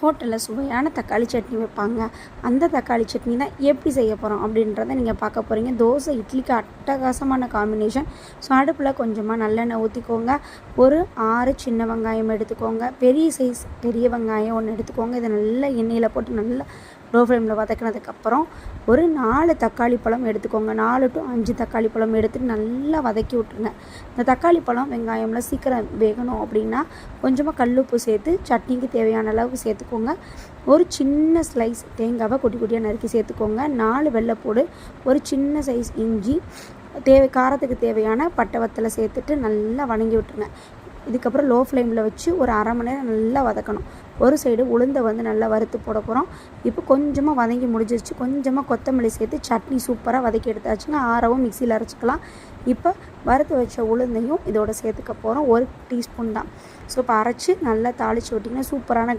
ஹோட்டலில் சுவையான தக்காளி சட்னி வைப்பாங்க. அந்த தக்காளி சட்னி தான் எப்படி செய்ய போகிறோம் அப்படின்றத நீங்கள் பார்க்க போகிறீங்க. தோசை இட்லிக்கு அட்டகாசமான காம்பினேஷன். ஸோ அடுப்பில் கொஞ்சமாக நல்லெண்ணெய் ஊற்றிக்கோங்க. ஒரு 6 சின்ன வெங்காயம் எடுத்துக்கோங்க. பெரிய சைஸ் பெரிய வெங்காயம் ஒன்று எடுத்துக்கோங்க. இதை நல்லா எண்ணெயில் போட்டு நல்லா லோ ஃப்ளேமில் வதக்கினதுக்கப்புறம் ஒரு 4 தக்காளி பழம் எடுத்துக்கோங்க. 4 to 5 தக்காளி பழம் எடுத்துட்டு நல்லா வதக்கி விட்ருங்க. இந்த தக்காளி பழம் வெங்காயம்லாம் சீக்கிரம் வேகணும் அப்படின்னா கொஞ்சமாக கல்லுப்பு சேர்த்து சட்னிக்கு தேவையான அளவுக்கு சேர்த்துக்கோங்க. ஒரு சின்ன ஸ்லைஸ் தேங்காவை குட்டி குட்டியாக நறுக்கி சேர்த்துக்கோங்க. 4 வெள்ளைப்பூடு, ஒரு சின்ன சைஸ் இஞ்சி, காரத்துக்கு தேவையான பட்டை வத்தலை சேர்த்துட்டு நல்லா வணங்கி விட்டுருங்க. இதுக்கப்புறம் லோ ஃப்ளேமில் வச்சு ஒரு அரை மணி நேரம் நல்லா வதக்கணும். ஒரு சைடு உளுந்தை நல்லா வறுத்து போட போகிறோம். இப்போ கொஞ்சமாக வதங்கி முடிஞ்சிருச்சு. கொஞ்சமாக கொத்தமல்லி சேர்த்து சட்னி சூப்பராக வதக்கி எடுத்தாச்சுங்க. ஆறவும் மிக்சியில் அரைச்சிக்கலாம். இப்போ வறுத்து வச்ச உளுந்தையும் இதோட சேர்த்துக்க போகிறோம். 1 டீஸ்பூன் தான். ஸோ இப்போ அரைச்சி நல்லா தாளித்து விட்டிங்கன்னா சூப்பரான